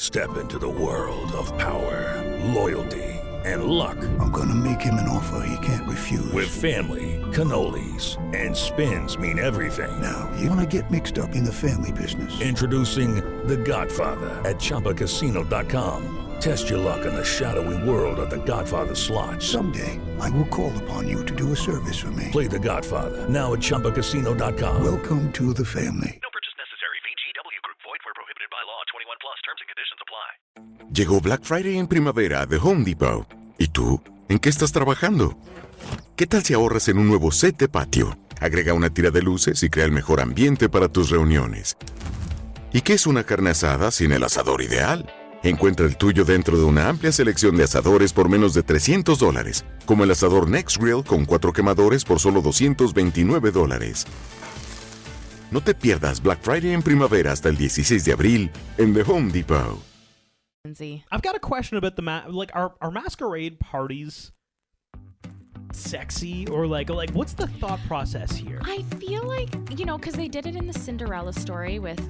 Step into the world of power, loyalty, and luck. I'm gonna make him an offer he can't refuse. With family, cannolis, and spins mean everything. Now, you wanna get mixed up in the family business. Introducing The Godfather at ChumbaCasino.com. Test your luck in the shadowy world of The Godfather slot. Someday, I will call upon you to do a service for me. Play The Godfather now at ChumbaCasino.com. Welcome to the family. No purchase necessary. VGW Group. Void where prohibited by law. 21 plus. Terms and conditions apply. Llegó Black Friday en primavera de Home Depot. ¿Y tú? ¿En qué estás trabajando? ¿Qué tal si ahorras en un nuevo set de patio? Agrega una tira de luces y crea el mejor ambiente para tus reuniones. ¿Y qué es una carne asada sin el asador ideal? Encuentra el tuyo dentro de una amplia selección de asadores por menos de $300, como el asador Next Grill con 4 quemadores por solo $229. No te pierdas Black Friday en primavera hasta el 16 de abril en The Home Depot. I've got a question about are masquerade parties sexy, or like what's the thought process here? I feel like, because they did it in the Cinderella story with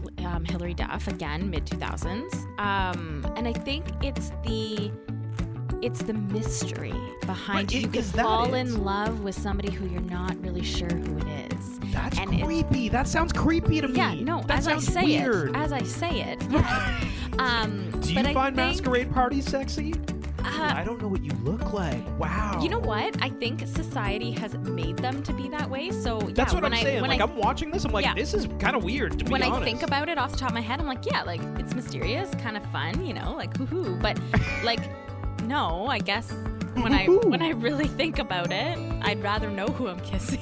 Hilary Duff, again, mid-2000s. And I think it's the mystery behind you can fall in love with somebody who you're not really sure who it is. That's creepy. That sounds creepy to me. Yeah, no, that as I say it, yes. Do you find masquerade parties sexy? I don't know what you look like. Wow. You know what? I think society has made them to be that way. So yeah, that's what I'm saying. I'm watching this, I'm like, this is kind of weird, to be honest. When I think about it off the top of my head, I'm like, yeah, like it's mysterious, kind of fun, like hoo-hoo. But like, no, I guess when I really think about it, I'd rather know who I'm kissing.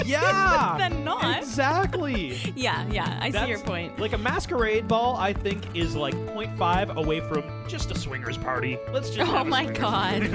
Yeah. than not. Exactly. Yeah, I see your point. Like a masquerade ball, I think, is like 0.5 away from just a swingers party. Let's just Oh my god.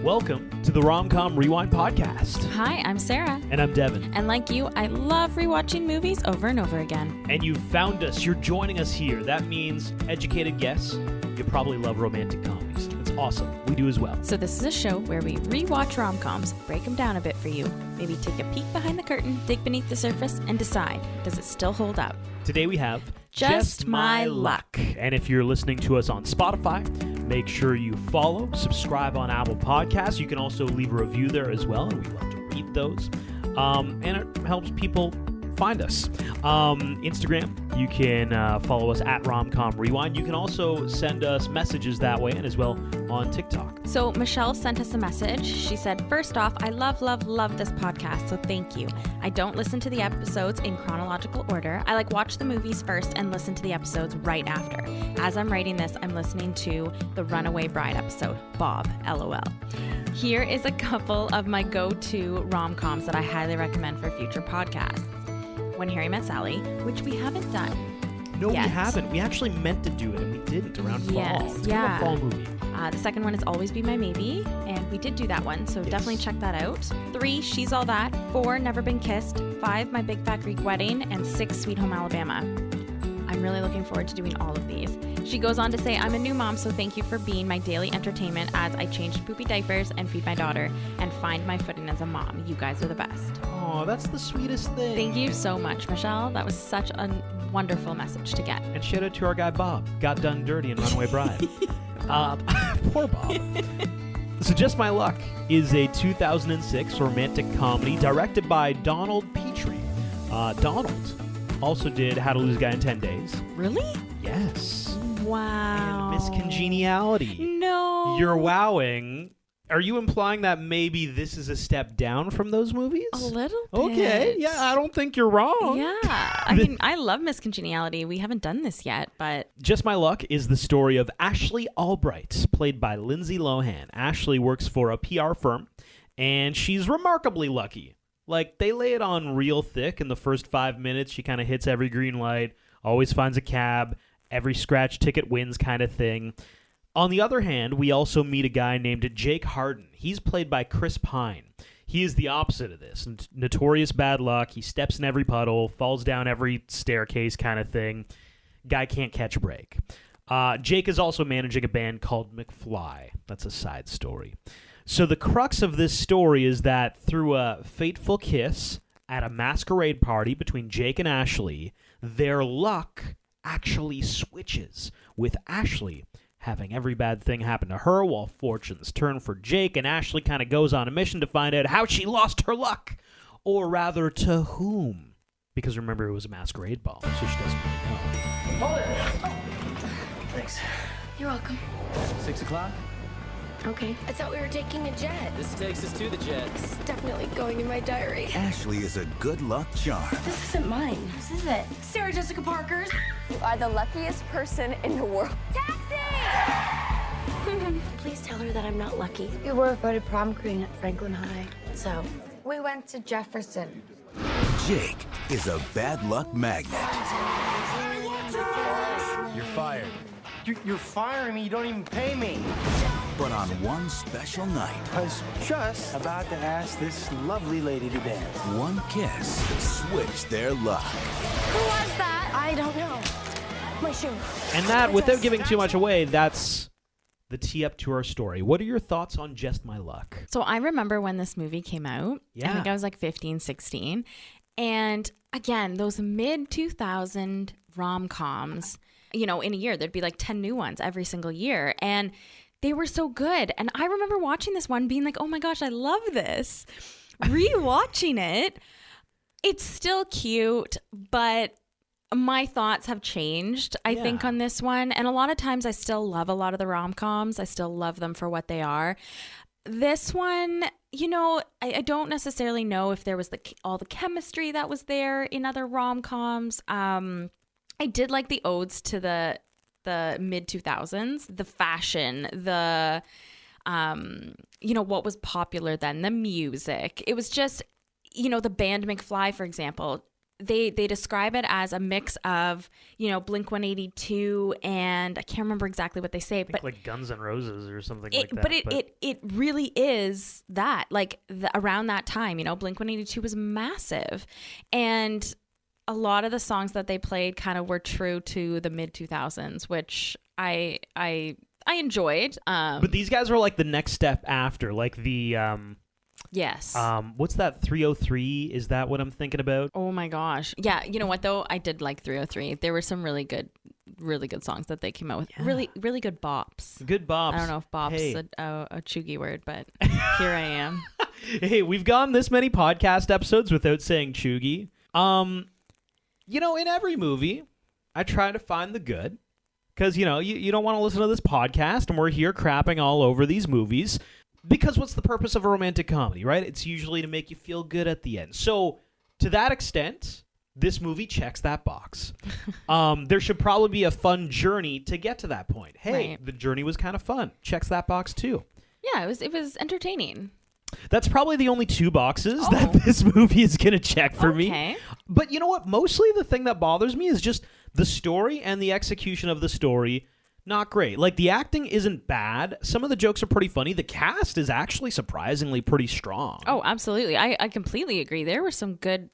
Welcome to the Rom-Com Rewind Podcast. Hi, I'm Sarah. And I'm Devin. And like you, I love rewatching movies over and over again. And you found us. You're joining us here. That means educated guess. You probably love romantic comedies. That's awesome. We do as well. So this is a show where we rewatch rom-coms, break them down a bit for you, maybe take a peek behind the curtain, dig beneath the surface, and decide, does it still hold up? Today we have Just My Luck. And if you're listening to us on Spotify, make sure you follow, subscribe on Apple Podcasts. You can also leave a review there as well, and we love to read those. And it helps people find us. Instagram, you can follow us at Romcom Rewind. You can also send us messages that way, and as well on TikTok. So Michelle sent us a message. She said, first off, I love this podcast, so thank you. I don't listen to the episodes in chronological order. I watch the movies first and listen to the episodes right after. As I'm writing this, I'm listening to the Runaway Bride episode, Bob, LOL. Here is a couple of my go-to rom-coms that I highly recommend for future podcasts. When Harry Met Sally, which we haven't done. No, yet. We haven't. We actually meant to do it, and we didn't around fall. It's kind of a fall movie. The second one is Always Be My Maybe, and we did do that one, so definitely check that out. 3, She's All That. 4, Never Been Kissed. 5, My Big Fat Greek Wedding. And 6, Sweet Home Alabama. I'm really looking forward to doing all of these. She goes on to say, I'm a new mom, so thank you for being my daily entertainment as I change poopy diapers and feed my daughter and find my footing as a mom. You guys are the best. Oh, that's the sweetest thing. Thank you so much, Michelle. That was such a wonderful message to get. And shout out to our guy Bob. Got done dirty in Runaway Bride. Poor Bob. So Just My Luck is a 2006 romantic comedy directed by Donald Petrie. Donald also did How to Lose a Guy in 10 Days. Really? Yes. Wow. And Miss Congeniality. No. You're wowing. Are you implying that maybe this is a step down from those movies? A little bit. Okay. Yeah, I don't think you're wrong. Yeah. I mean, I love Miss Congeniality. We haven't done this yet, but... Just My Luck is the story of Ashley Albright, played by Lindsay Lohan. Ashley works for a PR firm, and she's remarkably lucky. They lay it on real thick in the first 5 minutes. She kind of hits every green light, always finds a cab, every scratch ticket wins kind of thing. On the other hand, we also meet a guy named Jake Harden. He's played by Chris Pine. He is the opposite of this. Notorious bad luck. He steps in every puddle, falls down every staircase kind of thing. Guy can't catch a break. Jake is also managing a band called McFly. That's a side story. So the crux of this story is that through a fateful kiss at a masquerade party between Jake and Ashley, their luck actually switches, with Ashley having every bad thing happen to her while fortunes turn for Jake, and Ashley kind of goes on a mission to find out how she lost her luck, or rather to whom. Because remember, it was a masquerade ball, so she doesn't really know. Hold it! Thanks. You're welcome. 6 o'clock? Okay. I thought we were taking a jet. This takes us to the jet. This is definitely going in my diary. Ashley is a good luck charm. This isn't mine. This is it. Sarah Jessica Parker's. You are the luckiest person in the world. Taxi! Please tell her that I'm not lucky. We were voted prom queen at Franklin High. So, We went to Jefferson. Jake is a bad luck magnet. You're fired. You're firing me. You don't even pay me. But on one special night, I was just about to ask this lovely lady to dance. one kiss switched their luck. who was that? I don't know. My shoe. And that, without giving too much away, that's the tee up to our story. What are your thoughts on Just My Luck? So I remember when this movie came out. Yeah. I think I was like 15, 16. And again, those mid-2000 rom-coms, in a year, there'd be like 10 new ones every single year. And they were so good. And I remember watching this one being like, oh my gosh, I love this. Rewatching it, it's still cute, but my thoughts have changed, I think, on this one. And a lot of times I still love a lot of the rom-coms. I still love them for what they are. This one, I don't necessarily know if there was all the chemistry that was there in other rom-coms. I did like the odes to the mid-2000s, the fashion, the, what was popular then, the music. It was just, the band McFly, for example, they describe it as a mix of, Blink-182 and I can't remember exactly what they say, but like Guns N' Roses or something like that. But it really is that, like around that time, Blink-182 was massive, and a lot of the songs that they played kind of were true to the mid-2000s, which I enjoyed. But these guys were like the next step after, like the yes. What's that 303? Is that what I'm thinking about? Oh my gosh. Yeah, you know what though? I did like 303. There were some really good songs that they came out with. Yeah. Really, really good bops. Good bops. I don't know if bops Hey. a chuggy word, but here I am. Hey, we've gone this many podcast episodes without saying chuggy. In every movie, I try to find the good. Because, you don't want to listen to this podcast, and we're here crapping all over these movies. Because what's the purpose of a romantic comedy, right? It's usually to make you feel good at the end. So, to that extent, this movie checks that box. There should probably be a fun journey to get to that point. Hey, Right. The journey was kind of fun. Checks that box, too. Yeah, it was entertaining. That's probably the only two boxes that this movie is going to check for me. But you know what? Mostly the thing that bothers me is just the story and the execution of the story. Not great. Like, the acting isn't bad. Some of the jokes are pretty funny. The cast is actually surprisingly pretty strong. Oh, absolutely. I completely agree. There were some good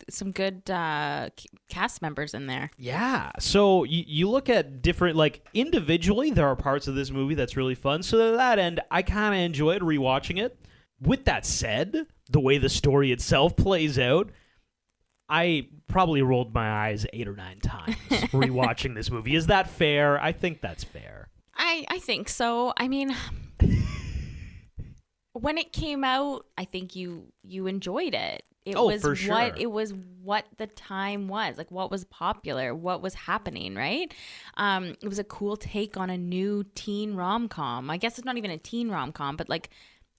cast members in there. Yeah. So you look at different, like, individually, there are parts of this movie that's really fun. So to that end, I kind of enjoyed rewatching it. With that said, the way the story itself plays out, I probably rolled my eyes 8 or 9 times rewatching this movie. Is that fair? I think that's fair. I think so. I mean, when it came out, I think you enjoyed it. It was for sure. It was what the time was, like what was popular, what was happening, right? It was a cool take on a new teen rom-com. I guess it's not even a teen rom-com, but like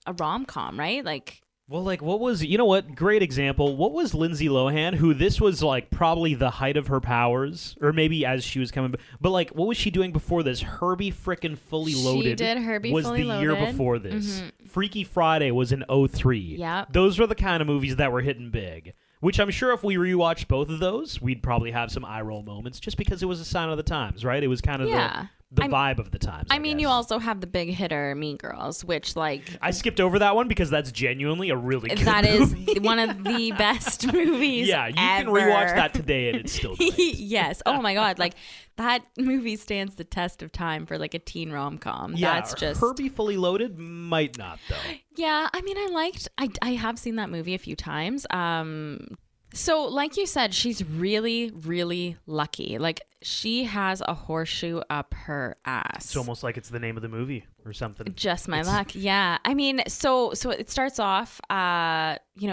a rom-com, right? Like, well, like, what was, you know what, great example, what was Lindsay Lohan, who this was, like, probably the height of her powers, or maybe as she was coming, but, like, what was she doing before this? Herbie frickin' Fully Loaded. She did Herbie was Fully the year Loaded. before this. Mm-hmm. Freaky Friday was in 03. Yep. Those were the kind of movies that were hitting big, which I'm sure if we rewatched both of those, we'd probably have some eye-roll moments, just because it was a sign of the times, right? It was kind of the vibe of the times. I mean, you also have the big hitter Mean Girls, which, like, I skipped over that one because that's genuinely a really good that movie. is one of the best movies. Yeah, you ever. can rewatch that today and it's still great. Yes. Oh my God. Like, that movie stands the test of time for like a teen rom-com. Yeah, That's just Herbie Fully Loaded might not though. Yeah, I mean, I have seen that movie a few times. So, like you said, she's really, really lucky. Like, she has a horseshoe up her ass. It's almost like it's the name of the movie or something. Just my luck. Yeah. I mean, so it starts off,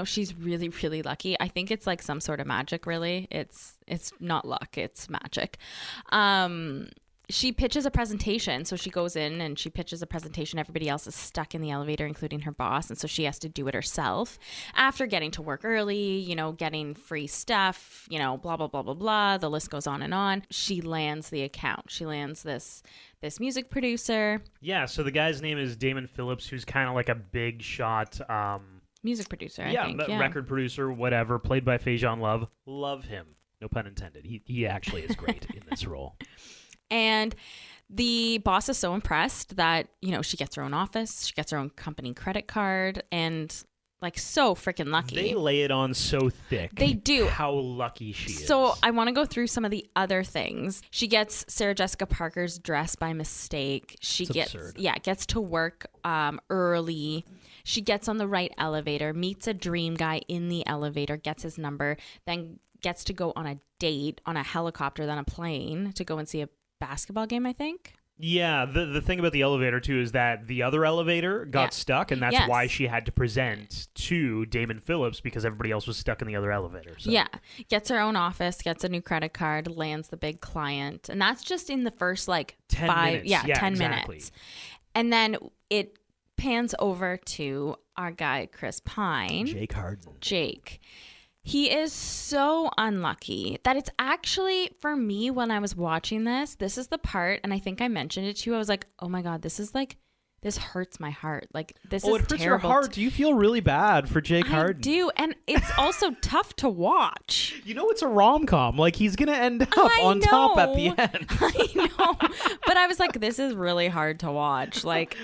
she's really, really lucky. I think it's like some sort of magic, really. It's not luck. It's magic. She pitches a presentation. So she goes in and she pitches a presentation. Everybody else is stuck in the elevator, including her boss. And so she has to do it herself after getting to work early, getting free stuff, blah, blah, blah, blah, blah. The list goes on and on. She lands the account. She lands this music producer. Yeah. So the guy's name is Damon Phillips, who's kind of like a big shot. Music producer, I think. Yeah, record producer, whatever, played by Faison Love. Love him. No pun intended. He actually is great in this role. And the boss is so impressed that, she gets her own office, she gets her own company credit card, and like so freaking lucky. They lay it on so thick. They do. How lucky she is. So I want to go through some of the other things. She gets Sarah Jessica Parker's dress by mistake. She gets to work early. She gets on the right elevator, meets a dream guy in the elevator, gets his number, then gets to go on a date on a helicopter, then a plane to go and see a basketball game, I think. Yeah, the thing about the elevator too is that the other elevator got stuck, and that's why she had to present to Damon Phillips, because everybody else was stuck in the other elevator. So. Yeah, gets her own office, gets a new credit card, lands the big client, and that's just in the first 10 minutes. Yeah, 10 exactly. minutes. And then it pans over to our guy Chris Pine. Jake Harden. Jake. He is so unlucky that it's actually, for me, when I was watching this is the part, and I think I mentioned it to you, I was like, oh my God, this hurts my heart. Like, this is terrible. It hurts your heart. You feel really bad for Jake Harden. I do, and it's also tough to watch. It's a rom-com. Like, he's going to end up on top at the end. I know, but I was like, this is really hard to watch. Like...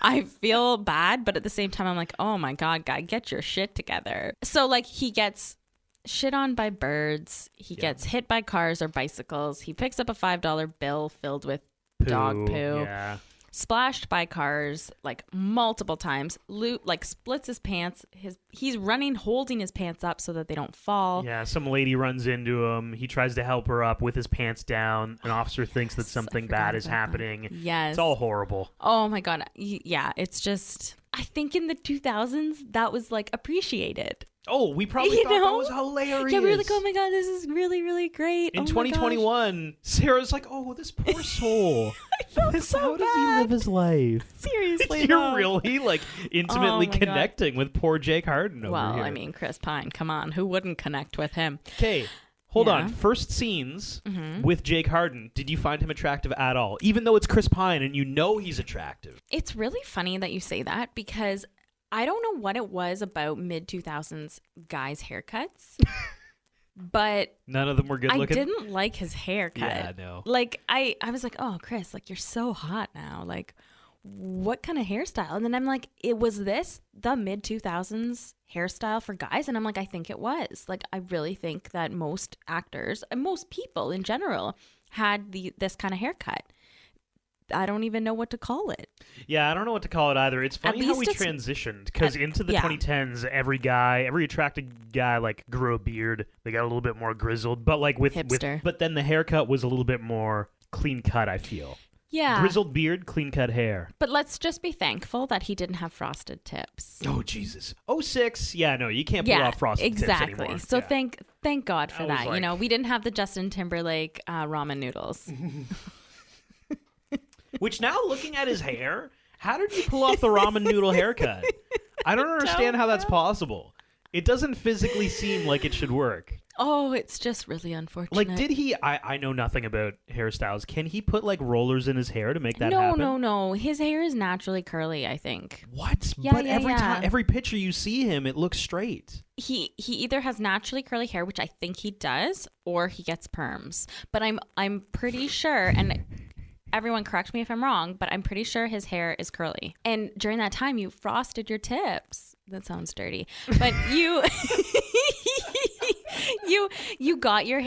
I feel bad, but at the same time, I'm like, oh my God, guy, get your shit together. So he gets shit on by birds. He gets hit by cars or bicycles. He picks up a $5 bill filled with dog poo. Yeah. Splashed by cars multiple times. Splits his pants. He's running, holding his pants up so that they don't fall. Yeah, some lady runs into him. He tries to help her up with his pants down. An officer thinks that something bad is happening. Yes. It's all horrible. Oh my God. Yeah, it's just, I think in the 2000s that was appreciated. Oh, we probably thought that was hilarious. Yeah, we were like, oh my God, this is really, really great. In 2021, Sarah's like, oh, this poor soul. I felt so How bad. does he live his life? Seriously, You're really intimately connecting with poor Jake Harden over here. Well, I mean, Chris Pine, come on. Who wouldn't connect with him? Okay, hold on. First scenes with Jake Harden, did you find him attractive at all? Even though it's Chris Pine and he's attractive. It's really funny that you say that, because I don't know what it was about mid-2000s guys' haircuts, but none of them were good looking. I didn't like his haircut. Yeah, no. I was like, oh, Chris, you're so hot now. What kind of hairstyle? And then I'm like, was this the mid-2000s hairstyle for guys? And I'm like, I think it was. I really think that most actors and most people in general had this kind of haircut. I don't even know what to call it. Yeah, I don't know what to call it either. It's funny how we transitioned, because into the 2010s, every attractive guy grew a beard. They got a little bit more grizzled, but hipster. But then the haircut was a little bit more clean cut, I feel. Yeah. Grizzled beard, clean cut hair. But let's just be thankful that he didn't have frosted tips. Oh, Jesus. 06. Yeah, no, you can't pull off frosted tips anymore. So thank God for that. We didn't have the Justin Timberlake ramen noodles. Which, now looking at his hair, how did you pull off the ramen noodle haircut? I don't understand how that's possible. It doesn't physically seem like it should work. Oh, it's just really unfortunate. Did he... I know nothing about hairstyles. Can he put, rollers in his hair to make that happen? No. His hair is naturally curly, I think. What? Yeah, but every picture you see him, it looks straight. He either has naturally curly hair, which I think he does, or he gets perms. But I'm pretty sure, and... Everyone correct me if I'm wrong, but I'm pretty sure his hair is curly. And during that time, you frosted your tips. That sounds dirty. But you you got your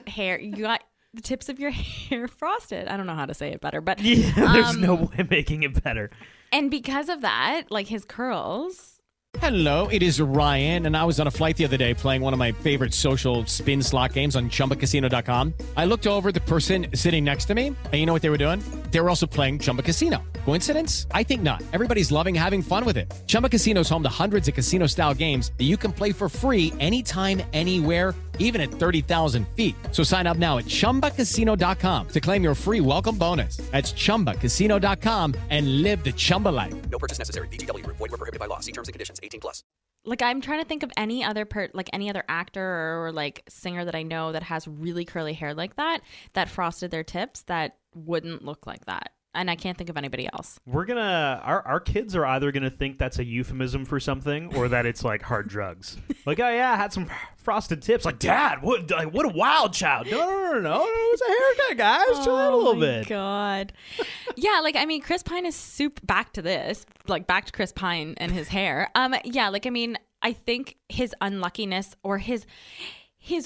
hair, you got the tips of your hair frosted. I don't know how to say it better, but yeah, there's no way making it better. And because of that, his curls, Hello, it is Ryan, and I was on a flight the other day playing one of my favorite social spin slot games on ChumbaCasino.com. I looked over at the person sitting next to me, and you know what they were doing? They were also playing Chumba Casino. Coincidence? I think not. Everybody's loving having fun with it. Chumba Casino is home to hundreds of casino-style games that you can play for free anytime, anywhere, even at 30,000 feet. So sign up now at ChumbaCasino.com to claim your free welcome bonus. That's ChumbaCasino.com and live the Chumba life. No purchase necessary. VGW Group. Void where prohibited by law. See terms and conditions. 18+. Like, I'm trying to think of any other any other actor or like singer that I know that has really curly hair like that frosted their tips that wouldn't look like that. And I can't think of anybody else. Our kids are either gonna think that's a euphemism for something or that it's like hard drugs. Like, oh yeah, I had some frosted tips. Like, Dad, what a wild child. No, it's a haircut, guys. Chill out a little bit. Oh my God. Yeah, like, I mean, Chris Pine is back to Chris Pine and his hair. Yeah, like, I mean, I think his unluckiness or his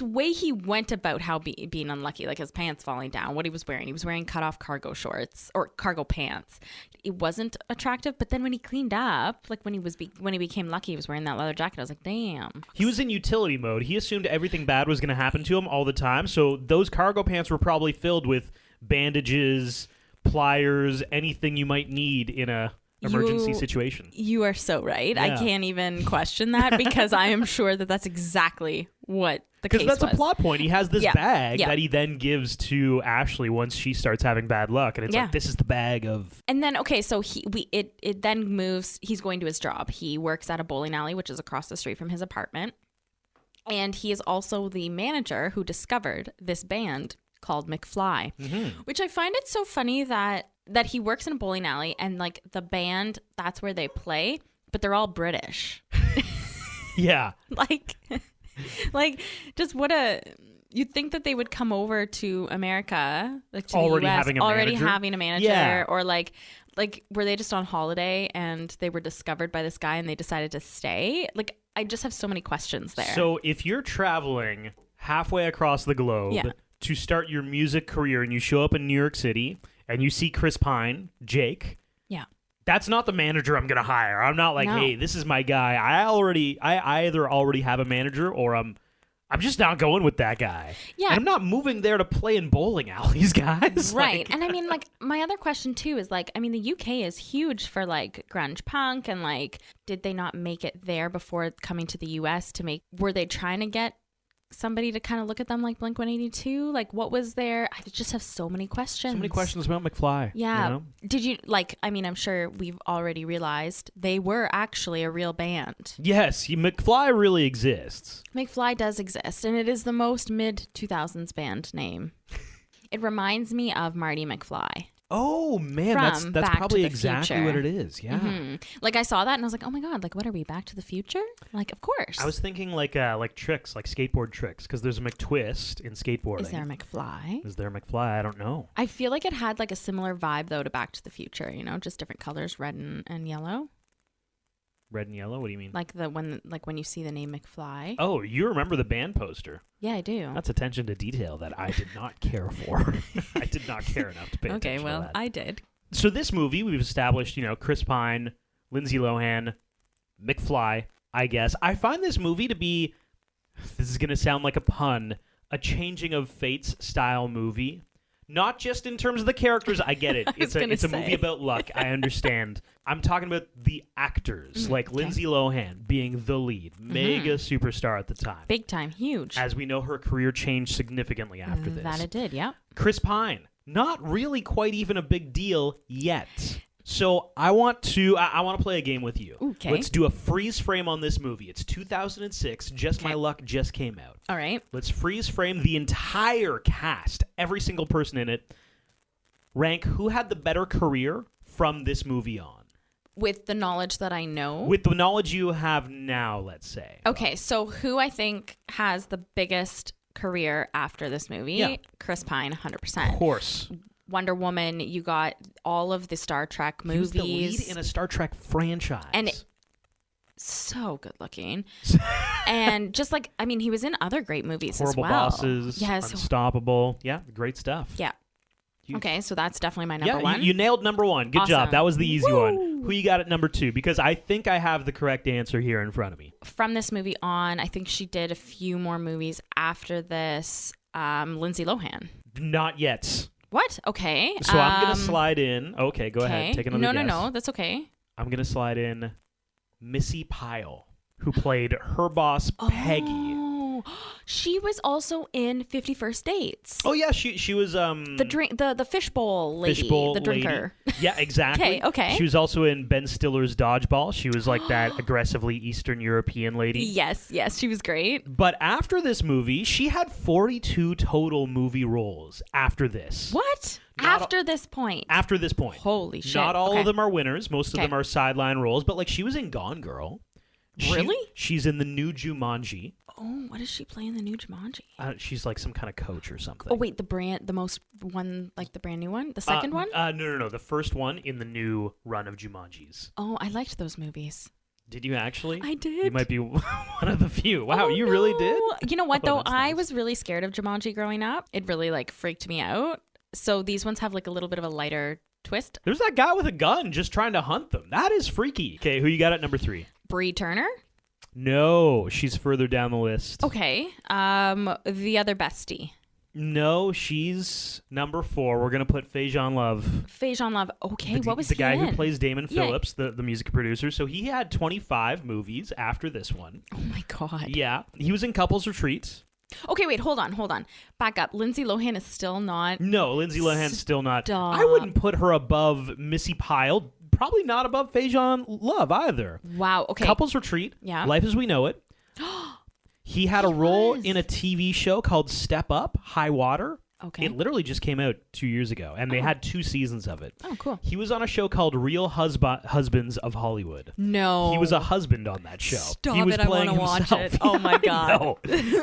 way he went about being unlucky, like his pants falling down, what he was wearing cutoff cargo shorts or cargo pants. It wasn't attractive, but then when he cleaned up, like when he became lucky, he was wearing that leather jacket. I was like, damn. He was in utility mode. He assumed everything bad was going to happen to him all the time. So those cargo pants were probably filled with bandages, pliers, anything you might need in a emergency situation. You are so right. Yeah. I can't even question that because I am sure that that's exactly what the case was. Because that's a plot point. He has this bag that he then gives to Ashley once she starts having bad luck, and it's like, this is the bag of. And then so it then moves. He's going to his job. He works at a bowling alley, which is across the street from his apartment, and he is also the manager who discovered this band called McFly, which I find it so funny that he works in a bowling alley and like the band, that's where they play, but they're all British. Yeah. like just you'd think that they would come over to America, like to already the US, having a manager, yeah. Or like were they just on holiday and they were discovered by this guy and they decided to stay? Like, I just have so many questions there. So if you're traveling halfway across the globe to start your music career and you show up in New York City and you see Chris Pine, Jake. Yeah. That's not the manager I'm going to hire. I'm not like, hey, this is my guy. I either already have a manager or I'm just not going with that guy. Yeah. And I'm not moving there to play in bowling alleys, guys. Right. And I mean, like, my other question too is like, I mean, the UK is huge for like grunge punk and like, did they not make it there before coming to the US were they trying to get somebody to kind of look at them like Blink-182? Like, what was there? I just have so many questions. So many questions about McFly. Yeah. You know? Did you, like, I mean, I'm sure we've already realized they were actually a real band. Yes, McFly really exists. McFly does exist, and it is the most mid-2000s band name. It reminds me of Marty McFly. Oh, man, From that's Back probably to the exactly Future. what it is. Yeah. Mm-hmm. Like, I saw that and I was like, oh my God, like, what are we, Back to the Future? Like, of course. I was thinking like tricks, like skateboard tricks, because there's a McTwist in skateboarding. Is there a McFly? Is there a McFly? I don't know. I feel like it had like a similar vibe though to Back to the Future, you know, just different colors, red and yellow. Red and yellow? What do you mean? Like when you see the name McFly. Oh, you remember the band poster? Yeah, I do. That's attention to detail that I did not care for. I did not care enough to pay attention Okay, well, to that. I did. So this movie, we've established, Chris Pine, Lindsay Lohan, McFly, I guess. I find this movie to be, this is going to sound like a pun, a changing of fates style movie. Not just in terms of the characters, I get it. It's a movie about luck, I understand. I'm talking about the actors, like Lindsay Lohan being the lead, mega superstar at the time. Big time, huge. As we know, her career changed significantly after this. That it did, yeah. Chris Pine, not really quite even a big deal yet. So I want to play a game with you. Okay. Let's do a freeze frame on this movie. It's 2006. Just My Luck just came out. All right. Let's freeze frame the entire cast, every single person in it. Rank who had the better career from this movie on. With the knowledge that I know? With the knowledge you have now, let's say. Okay, so who I think has the biggest career after this movie? Yeah. Chris Pine, 100%. Of course. Wonder Woman, you got all of the Star Trek movies. He was the lead in a Star Trek franchise. And so good looking. And just like, I mean, he was in other great movies Horrible as well. Bosses, yes. Unstoppable. Yeah, great stuff. Yeah. Okay, so that's definitely my number one. You nailed number one. Good job. That was the easy one. Who you got at number two? Because I think I have the correct answer here in front of me. From this movie on, I think she did a few more movies after this. Lindsay Lohan. Not yet. What? Okay. So I'm going to slide in. Okay, go ahead. Take another guess. No. That's okay. I'm going to slide in Missy Pyle, who played her boss, Peggy. She was also in 50 First Dates. Oh yeah, she was the fishbowl lady, the drinker. Lady. Yeah, exactly. Okay. She was also in Ben Stiller's Dodgeball. She was like that aggressively Eastern European lady. Yes, she was great. But after this movie, she had 42 total movie roles after this. What? After this point? After this point. Holy shit. Not all of them are winners. Most of them are sideline roles, but like she was in Gone Girl. Really? She's in the new Jumanji. Oh, what does she play in the new Jumanji? She's like some kind of coach or something. Oh, wait, the brand new one? The second one? No. The first one in the new run of Jumanjis. Oh, I liked those movies. Did you actually? I did. You might be one of the few. Wow, you really did? You know what, though? I was really scared of Jumanji growing up. It really, freaked me out. So these ones have, a little bit of a lighter twist. There's that guy with a gun just trying to hunt them. That is freaky. Okay, who you got at number 3? Bree Turner? No, she's further down the list. Okay. The other bestie. No, she's number 4. We're going to put Faison Love. Faison Love. Okay, what was the he guy in? who plays Damon Phillips, the music producer. So he had 25 movies after this one. Oh my God. Yeah. He was in Couples Retreat. Okay, wait, hold on. Back up. Lindsay Lohan is still not. No, Lindsay Lohan's still not. Stop. I wouldn't put her above Missy Pyle. Probably not above Faison Love either. Wow, okay. Couples Retreat. Yeah. Life as We Know It. He had a role in a TV show called Step Up, High Water. Okay. It literally just came out 2 years ago, and they had 2 seasons of it. Oh, cool. He was on a show called Real Husbands of Hollywood. No. He was a husband on that show. Stop he was it, playing I want to watch it. himself. Oh, my God.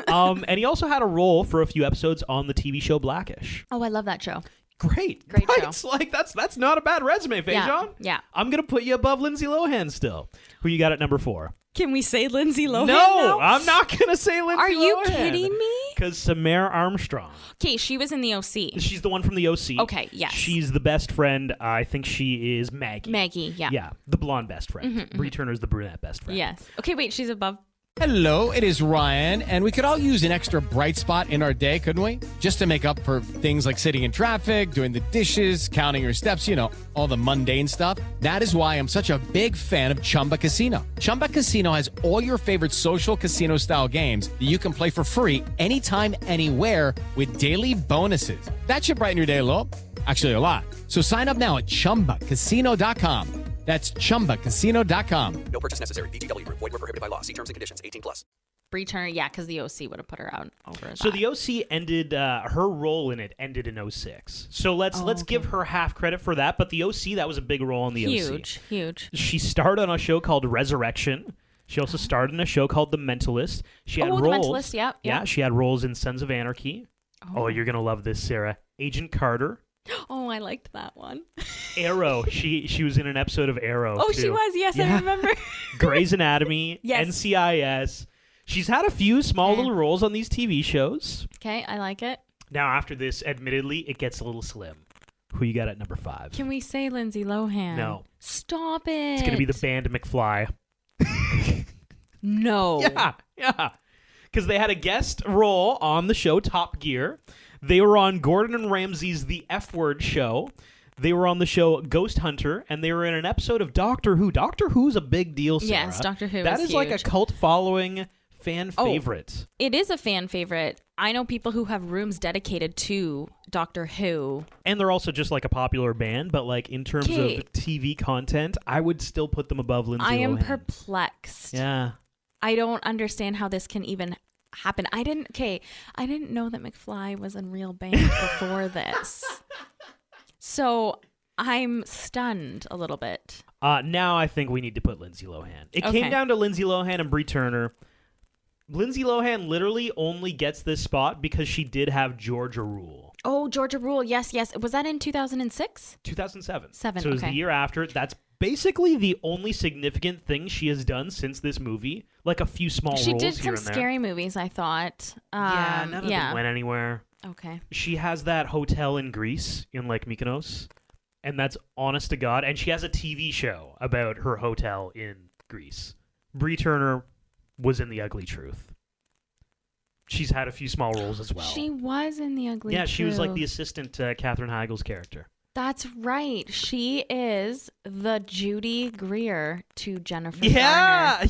No. And he also had a role for a few episodes on the TV show Blackish. Oh, I love that show. Great show. It's like that's not a bad resume, Faison. Yeah. I'm gonna put you above Lindsay Lohan still. Who you got at number 4? Can we say Lindsay Lohan? No, now? I'm not gonna say Lindsay Lohan. Are you kidding me? Because Samara Armstrong. Okay, she was in the OC. She's the one from the OC. Okay, yes. She's the best friend. I think she is Maggie. Maggie, yeah. Yeah, the blonde best friend. Bree Turner's the brunette best friend. Yes. Okay, wait, she's above. Hello, it is Ryan, and we could all use an extra bright spot in our day, couldn't we? Just to make up for things like sitting in traffic, doing the dishes, counting your steps, all the mundane stuff. That is why I'm such a big fan of Chumba Casino. Chumba Casino has all your favorite social casino-style games that you can play for free anytime, anywhere with daily bonuses. That should brighten your day a little. Actually, a lot. So sign up now at ChumbaCasino.com. That's ChumbaCasino.com. No purchase necessary. VGW Group. Void where prohibited by law. See terms and conditions. 18+. Bree Turner, yeah, because the OC would have put her out over that. So the OC ended, her role in it ended in 06. So let's give her half credit for that. But the OC, that was a big role in the OC. Huge. She starred on a show called Resurrection. She also starred in a show called The Mentalist. She had roles. The Mentalist, yeah. Yeah, she had roles in Sons of Anarchy. Oh, you're gonna love this, Sarah. Agent Carter. Oh, I liked that one. Arrow. She was in an episode of Arrow. Oh, too. she was. Yes, yeah. I remember. Grey's Anatomy. Yes. NCIS. She's had a few small little roles on these TV shows. Okay, I like it. Now, after this, admittedly, it gets a little slim. Who you got at number 5? Can we say Lindsay Lohan? No. Stop it. It's gonna be the band McFly. No. Yeah. Because they had a guest role on the show Top Gear. They were on Gordon Ramsay's The F Word show. They were on the show Ghost Hunter, and they were in an episode of Doctor Who. Doctor Who's a big deal, Sarah. Yes, Doctor Who That is is like a huge. cult following fan favorite. It is a fan favorite. I know people who have rooms dedicated to Doctor Who. And they're also just like a popular band, but like in terms of TV content, I would still put them above Lindsay Lohan. I am perplexed. Yeah. I don't understand how this can even happen. I didn't know that McFly was a real band before this. So I'm stunned a little bit. Now I think we need to put Lindsay Lohan. It came down to Lindsay Lohan and Bree Turner. Lindsay Lohan literally only gets this spot because she did have Georgia Rule. Oh, Georgia Rule. Yes. Was that in 2006? 2007. So it was the year after. That's basically the only significant thing she has done since this movie. Like a few small roles here and there. She did some scary movies, I thought. None of them went anywhere. Okay. She has that hotel in Greece, in Lake Mykonos, and that's honest to God. And she has a TV show about her hotel in Greece. Bree Turner was in The Ugly Truth. She's had a few small roles as well. She was in The Ugly Truth. Yeah, she was like the assistant to Katherine Heigl's character. That's right. She is the Judy Greer to Jennifer Garner. Yeah,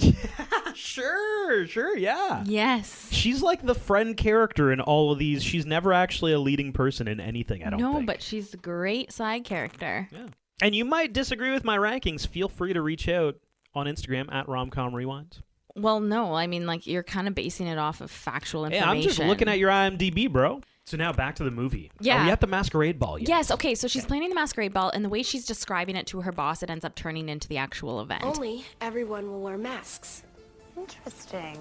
sure, yeah. Yes. She's like the friend character in all of these. She's never actually a leading person in anything, I don't think. No, but she's a great side character. Yeah. And you might disagree with my rankings. Feel free to reach out on Instagram at RomcomRewind. Well, no, I mean, like, you're kind of basing it off of factual information. Yeah, I'm just looking at your IMDb, bro. So now back to the movie. Yeah. Are we at the masquerade ball yet? Yes, okay, so she's planning the masquerade ball, and the way she's describing it to her boss, it ends up turning into the actual event. Only everyone will wear masks. Interesting.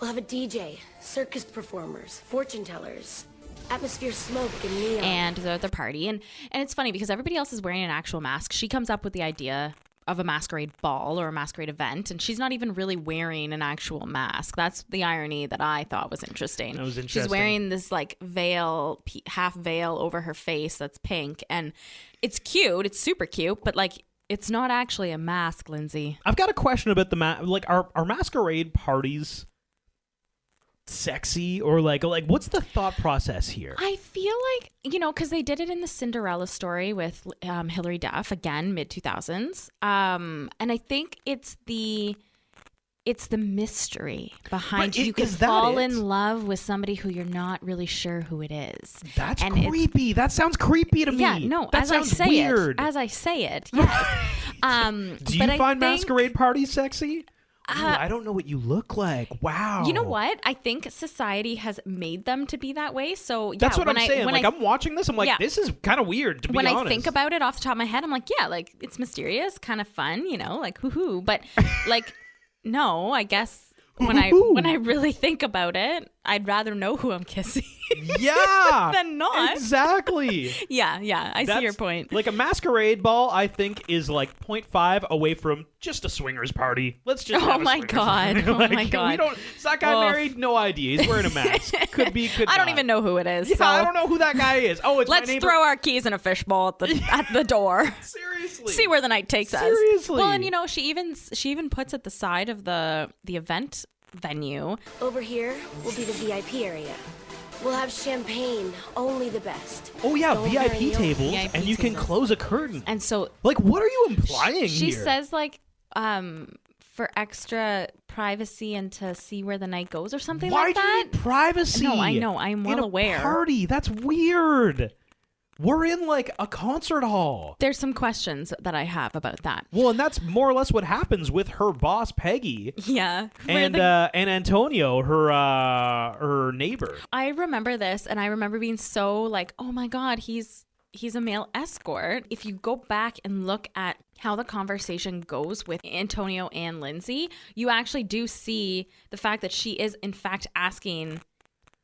We'll have a DJ, circus performers, fortune tellers, atmosphere smoke and neon. And the party. And it's funny because everybody else is wearing an actual mask. She comes up with the idea of a masquerade ball or a masquerade event, and she's not even really wearing an actual mask. That's the irony that I thought was interesting. That was interesting. She's wearing this like veil, half veil over her face that's pink, and it's cute. It's super cute, but like it's not actually a mask, Lindsay. I've got a question about the are masquerade parties sexy, or like what's the thought process here? I feel like, because they did it in the Cinderella story with Hilary Duff, again, mid-2000s. And I think it's the mystery behind you can fall in love with somebody who you're not really sure who it is. That's creepy. That sounds creepy to me. Yeah, no, that as I sounds say weird. yes. Do you find masquerade parties sexy? Ooh, I don't know what you look like. Wow. You know what? I think society has made them to be that way. So yeah, that's what I'm saying. I'm watching this, I'm like, this is kind of weird, to be honest. When I think about it off the top of my head, I'm like, yeah, like it's mysterious, kind of fun, like hoo-hoo. But like, no, I guess when I really think about it, I'd rather know who I'm kissing. Yeah. than not. Exactly. Yeah. I see your point. Like a masquerade ball, I think, is like 0.5 away from just a swingers party. Let's just have a swingers party. Oh my God. Is that guy married? No idea. He's wearing a mask. Could be, could I don't not. even know who it is. Yeah, so. I don't know who that guy is. Oh, it's Let's my neighbor. throw our keys in a fishbowl at the door. Seriously. See where the night takes us. Seriously. Well, and she even puts at the side of the event venue. Over here will be the VIP area. We'll have champagne, only the best. Oh yeah, Don't VIP tables, and you can close a curtain. And so, like, what are you implying she here? says, like, for extra privacy and to see where the night goes or something like that. Why do you need privacy? No, I know. I'm well aware. Party, that's weird. We're in like a concert hall. There's some questions that I have about that. Well, and that's more or less what happens with her boss Peggy. Yeah. And Antonio, her neighbor. I remember this, and I remember being so like, oh my God, he's a male escort. If you go back and look at how the conversation goes with Antonio and Lindsay, you actually do see the fact that she is in fact asking,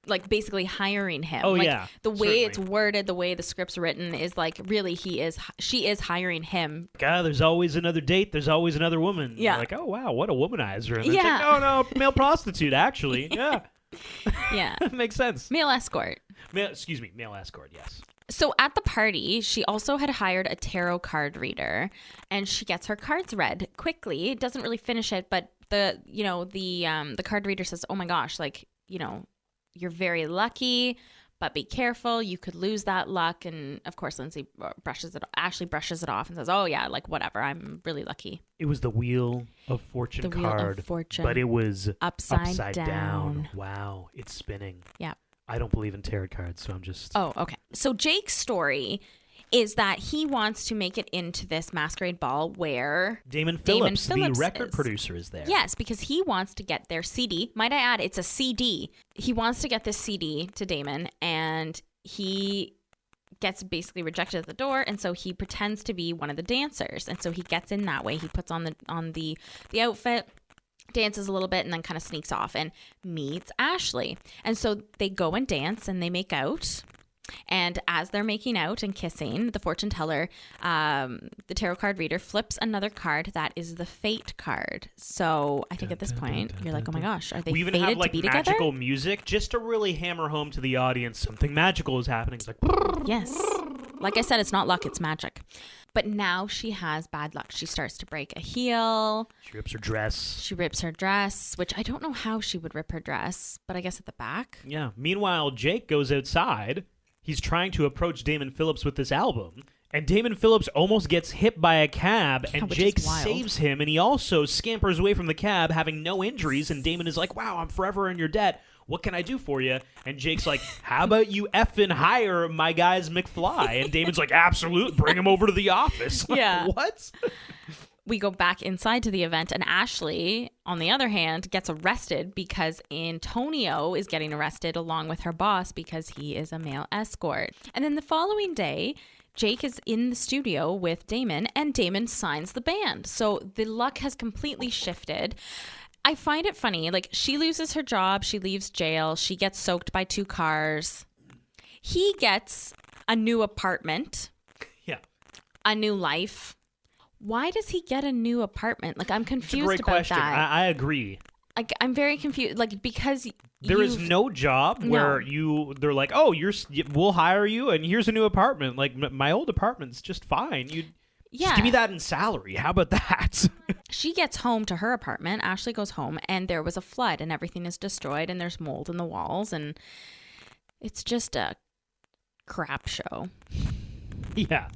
like basically hiring him. Oh, like, yeah. The way it's worded, the way the script's written is like really she is hiring him. God, there's always another date. There's always another woman. Yeah. You're like, oh wow, what a womanizer. And Yeah. it's like, no, male prostitute actually. Yeah. Yeah. Makes sense. Male escort. Male escort, yes. So at the party, she also had hired a tarot card reader, and she gets her cards read quickly. It doesn't really finish it, but the card reader says, "Oh my gosh, like, you're very lucky, but be careful. You could lose that luck." And of course, Ashley brushes it off and says, "Oh yeah, like whatever. I'm really lucky." It was the Wheel of Fortune card, but it was upside down. Wow, it's spinning. Yeah. I don't believe in tarot cards, so I'm just... Oh, okay. So Jake's story is that he wants to make it into this masquerade ball where Damon Phillips the record producer, is there. Yes, because he wants to get their CD. Might I add, it's a CD. He wants to get this CD to Damon, and he gets basically rejected at the door, and so he pretends to be one of the dancers, and so he gets in that way. He puts on the outfit, dances a little bit, and then kind of sneaks off and meets Ashley. And so they go and dance and they make out. And as they're making out and kissing, the fortune teller, the tarot card reader, flips another card that is the fate card. So I think at this point, you're like, oh my gosh, are they We even fated have like to be together? magical music just to really hammer home to the audience something magical is happening. It's like, Yes. Like I said, it's not luck, it's magic. But now she has bad luck. She starts to break a heel. she rips her dress. She rips her dress, which I don't know how she would rip her dress, but I guess at the back. Yeah. Meanwhile, Jake goes outside. He's trying to approach Damon Phillips with this album. And Damon Phillips almost gets hit by a cab, and which Jake is wild. saves him, and he also scampers away from the cab, having no injuries, and Damon is like, wow, I'm forever in your debt. What can I do for you? And Jake's like, how about you effing hire my guys McFly? And Damon's like, absolute, bring him over to the office. Like, Yeah. what? We go back inside to the event, and Ashley, on the other hand, gets arrested because Antonio is getting arrested along with her boss because he is a male escort. And then the following day, Jake is in the studio with Damon, and Damon signs the band. So the luck has completely shifted. I find it funny. Like, she loses her job. She leaves jail. She gets soaked by 2 cars. He gets a new apartment. Yeah. A new life. Why does he get a new apartment? Like, I'm It's a confused great about question. that. I agree. Like, I'm very confused. Like, because There is you've- no job where they're like, oh, we'll hire you, and here's a new apartment. Like, my old apartment's just fine. Just give me that in salary. How about that? She gets home to her apartment. Ashley goes home, and there was a flood, and everything is destroyed, and there's mold in the walls, and it's just a crap show. Yeah.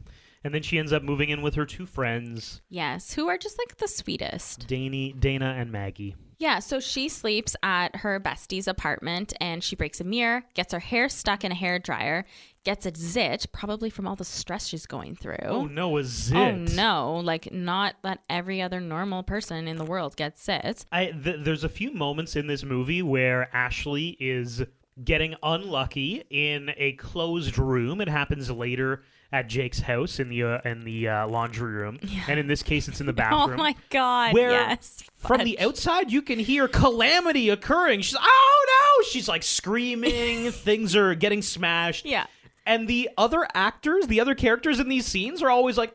And then she ends up moving in with her 2 friends, Yes, who are just like the sweetest. Dana and Maggie. Yeah, so she sleeps at her bestie's apartment, and she breaks a mirror, gets her hair stuck in a hair dryer, gets a zit, probably from all the stress she's going through. Oh, no, a zit. Oh, no. Like, not that every other normal person in the world gets zits. There's a fefew moments in this movie where Ashley is getting unlucky in a closed room. It happens later at Jake's house in the laundry room. Yeah. And in this case, it's in the bathroom. Oh, my God, where yes. From the outside, you can hear calamity occurring. She's, oh, no! She's, like, screaming. Things are getting smashed. Yeah. And the other actors, the other characters in these scenes are always like,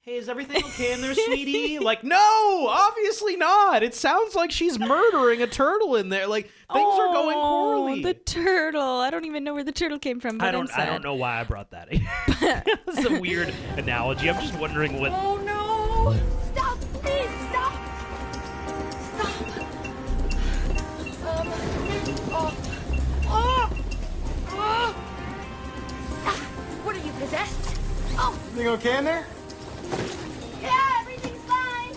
hey, is everything okay in there, sweetie? Like, no, obviously not. It sounds like she's murdering a turtle in there. Like, things are going poorly. The turtle. I don't even know where the turtle came from. But I don't know why I brought that in. That's a weird analogy. I'm just wondering what... Oh, no. Stop. Please, stop. What are you, possessed? Oh! Everything okay in there? Yeah, everything's fine.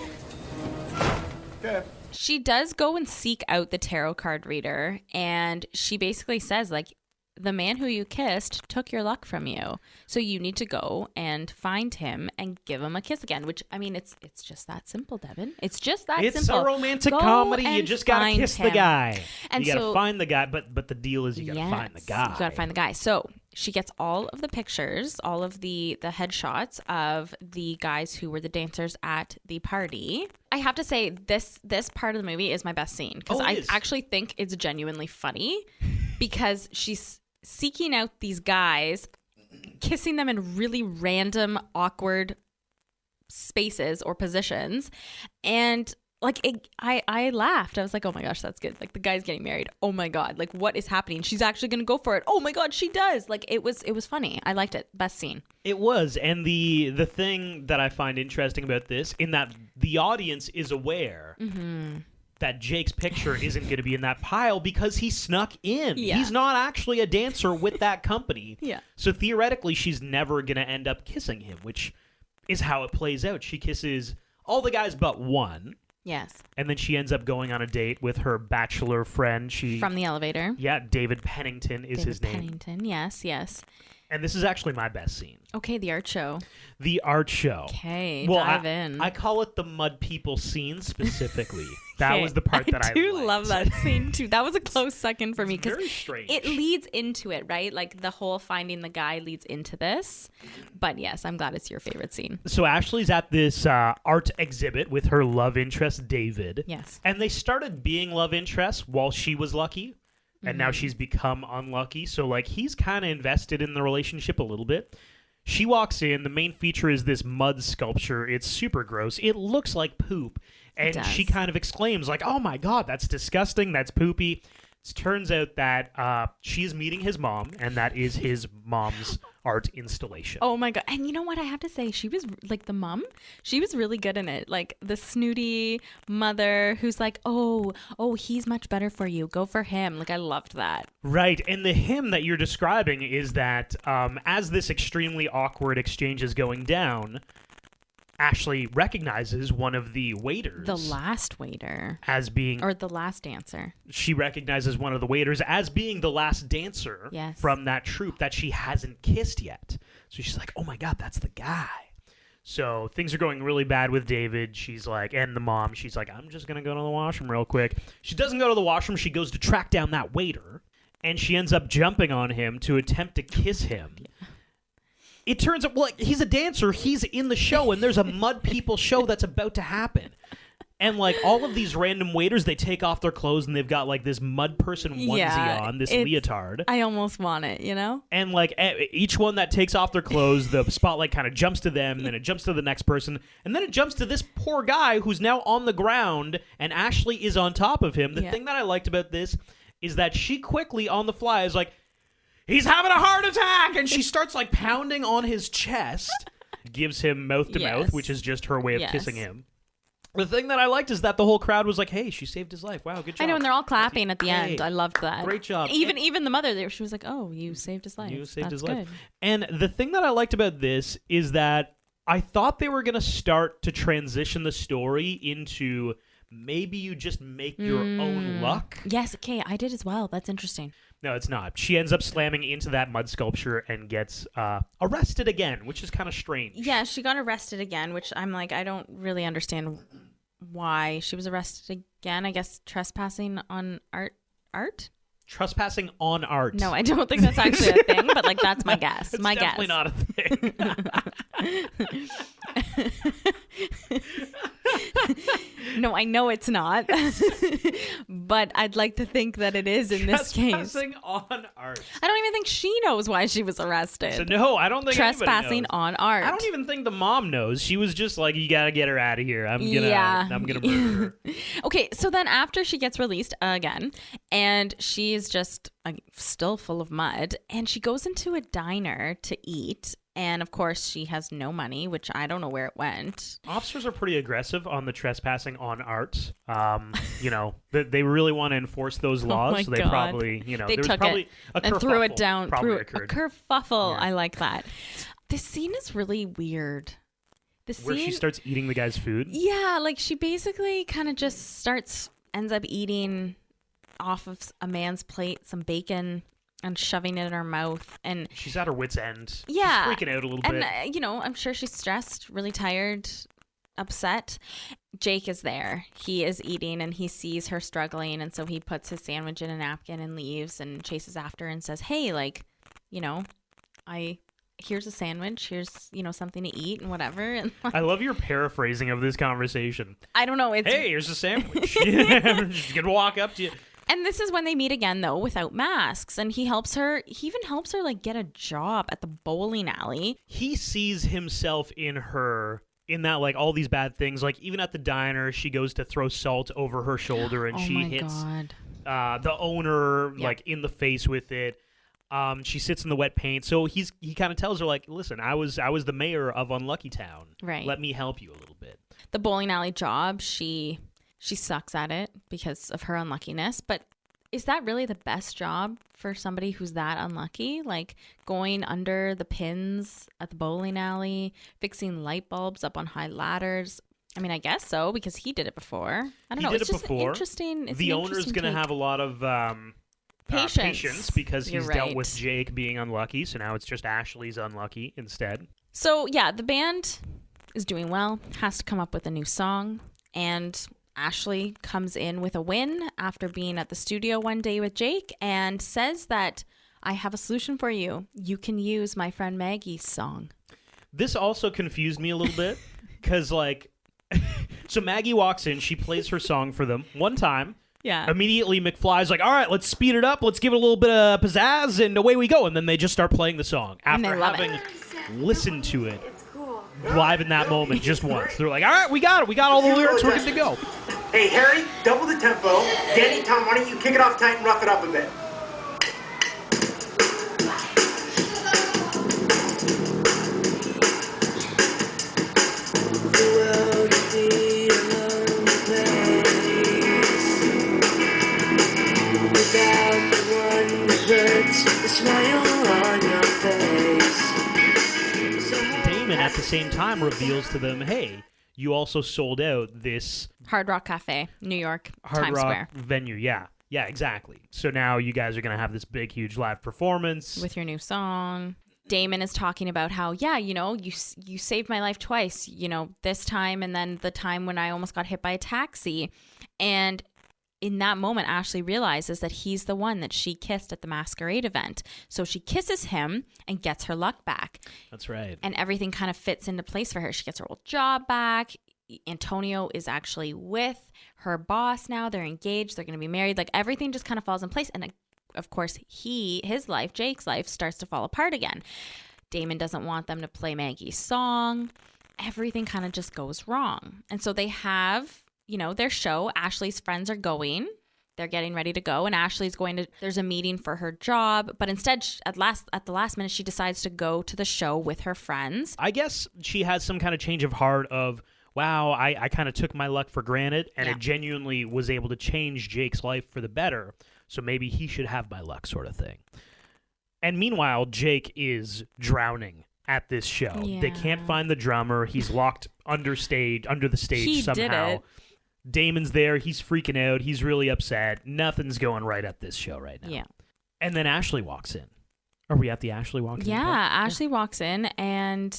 Okay. She does go and seek out the tarot card reader, and she basically says, like, the man who you kissed took your luck from you. So you need to go and find him and give him a kiss again, which, I mean, it's just that simple, Devin. It's just that simple. It's a romantic Go comedy. You and just got to find kiss the him. guy. And you got to so- find the guy, but the deal is you got to find the guy. You got to find the guy. So she gets all of the pictures, all of the headshots of the guys who were the dancers at the party. I have to say, this part of the movie is my best scene because I actually think it's genuinely funny because she's seeking out these guys, kissing them in really random, awkward spaces or positions. And like, I laughed. I was like, oh my gosh, that's good. Like, the guy's getting married. Oh my God. Like, what is happening? She's actually going to go for it. Oh my God, she does. Like, it was funny. I liked it. Best scene. It was. And the thing that I find interesting about this, in that the audience is aware that Jake's picture isn't going to be in that pile because he snuck in. Yeah. He's not actually a dancer with that company. Yeah. So theoretically, she's never going to end up kissing him, which is how it plays out. She kisses all the guys but one. Yes. And then she ends up going on a date with her bachelor friend. From the elevator. Yeah, David Pennington is his name. Pennington, yes. And this is actually my best scene. Okay, the art show. The art show. Okay, dive in. I call it the mud people scene specifically. That was the part that I do liked. love that scene too. That was a close second for me because very strange. It leads into it, right? Like the whole finding the guy leads into this. But yes, I'm glad it's your favorite scene. So Ashley's at this art exhibit with her love interest, David. Yes. And they started being love interests while she was lucky. and now she's become unlucky. So, like, he's kind of invested in the relationship a little bit. She walks in. The main feature is this mud sculpture. It's super gross. It looks like poop. And she kind of exclaims, like, oh, my God, that's disgusting. That's poopy. It turns out that she's meeting his mom, and that is his mom's art installation. Oh my God. And you know what I have to say? She was like the mom. She was really good in it. Like the snooty mother who's like, oh, he's much better for you. Go for him. Like I loved that. Right. And the hymn that you're describing is that as this extremely awkward exchange is going down, Ashley recognizes one of the waiters. The last waiter. As being... Or the last dancer. She recognizes one of the waiters as being the last dancer from that troupe that she hasn't kissed yet. So she's like, oh my God, that's the guy. So things are going really bad with David. She's like, and the mom, she's like, I'm just going to go to the washroom real quick. She doesn't go to the washroom. She goes to track down that waiter. And she ends up jumping on him to attempt to kiss him. Yeah. It turns out, like, he's a dancer. He's in the show, and there's a Mud People show that's about to happen. And, like, all of these random waiters, they take off their clothes, and they've got, like, this mud person onesie on, this leotard. I almost want it, you know? And, like, each one that takes off their clothes, the spotlight kind of jumps to them, and then it jumps to the next person, and then it jumps to this poor guy who's now on the ground, and Ashley is on top of him. The thing that I liked about this is that she quickly, on the fly, is like, he's having a heart attack! And she starts, like, pounding on his chest, gives him mouth-to-mouth, which is just her way of kissing him. The thing that I liked is that the whole crowd was like, hey, she saved his life. Wow, good job. I know, and they're all clapping at the end. I loved that. Great job. Even the mother, she was like, oh, you saved his life. You saved his life. Good. And the thing that I liked about this is that I thought they were going to start to transition the story into maybe you just make your own luck. Yes, okay, I did as well. That's interesting. No, it's not. She ends up slamming into that mud sculpture and gets arrested again, which is kind of strange. Yeah, she got arrested again, which I'm like, I don't really understand why she was arrested again. I guess trespassing on art? Trespassing on art. No, I don't think that's actually a thing, but like that's my guess. It's my definitely guess. Not a thing. No, I know it's not, but I'd like to think that it is in this case. Trespassing on art. I don't even think she knows why she was arrested. So, no, I don't think trespassing on art. I don't even think the mom knows. She was just like, "You gotta get her out of here. I'm gonna murder her." Okay, so then after she gets released again, and she's just still full of mud, and she goes into a diner to eat. And, of course, she has no money, which I don't know where it went. Officers are pretty aggressive on the trespassing on art. You know, they really want to enforce those laws. Oh my so they God. probably, you know, they there was took probably it a and threw it kerfuffle down. probably A kerfuffle. Yeah. I like that. This scene is really weird. Where she starts eating the guy's food? Yeah, like she basically kind of just ends up eating off of a man's plate, some bacon, and shoving it in her mouth. And she's at her wit's end. Yeah. She's freaking out a little bit. And, you know, I'm sure she's stressed, really tired, upset. Jake is there. He is eating and he sees her struggling. And so he puts his sandwich in a napkin and leaves and chases after and says, hey, like, you know, here's a sandwich. Here's, you know, something to eat and whatever. And I love your paraphrasing of this conversation. I don't know. Hey, here's a sandwich. She's going to walk up to you. And this is when they meet again, though, without masks. And he even helps her, like, get a job at the bowling alley. He sees himself in her, in that, like, all these bad things. Like, even at the diner, she goes to throw salt over her shoulder, and she hits the owner, like, in the face with it. She sits in the wet paint. So he kind of tells her, like, listen, I was the mayor of Unlucky Town. Right. Let me help you a little bit. The bowling alley job, She sucks at it because of her unluckiness, but is that really the best job for somebody who's that unlucky? Like going under the pins at the bowling alley, fixing light bulbs up on high ladders? I mean, I guess so because he did it before. I don't know. It's just interesting. The owner's going to have a lot of patience because he's dealt with Jake being unlucky, so now it's just Ashley's unlucky instead. So, yeah, the band is doing well, has to come up with a new song, and Ashley comes in with a win after being at the studio one day with Jake and says that I have a solution for you. You can use my friend Maggie's song. This also confused me a little bit because, like, so Maggie walks in, she plays her song for them one time. Yeah. Immediately, McFly's like, all right, let's speed it up. Let's give it a little bit of pizzazz, and away we go. And then they just start playing the song after having listened to it live in that moment just once. They're like, all right, we got it. We got all the lyrics. We're good to go. Hey, Harry, double the tempo. Danny, Tom, why don't you kick it off tight and rough it up a bit? Damon at the same time reveals to them, hey, you also sold out this Hard Rock Cafe, New York, Hard Times Rock Square. venue. Yeah, exactly. So now you guys are going to have this big, huge live performance. With your new song. Damon is talking about how, yeah, you know, you saved my life twice, you know, this time and then the time when I almost got hit by a taxi. And in that moment, Ashley realizes that he's the one that she kissed at the masquerade event. So she kisses him and gets her luck back. That's right. And everything kind of fits into place for her. She gets her old job back. Antonio is actually with her boss now. They're engaged. They're going to be married. Like everything just kind of falls in place. And of course, his life, Jake's life, starts to fall apart again. Damon doesn't want them to play Maggie's song. Everything kind of just goes wrong. And so they have, you know, their show. Ashley's friends are going. They're getting ready to go. And Ashley's going to, there's a meeting for her job. But instead, at the last minute, she decides to go to the show with her friends. I guess she has some kind of change of heart of, wow, I kind of took my luck for granted. And it genuinely was able to change Jake's life for the better. So maybe he should have my luck, sort of thing. And meanwhile, Jake is drowning at this show. Yeah. They can't find the drummer. He's locked under the stage somehow. Did it. Damon's there. He's freaking out. He's really upset. Nothing's going right at this show right now. Yeah. And then Ashley walks in. Are we at the Ashley walks in? Yeah, part? Ashley walks in and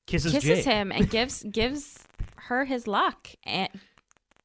kisses kisses Jake. him and gives her his luck and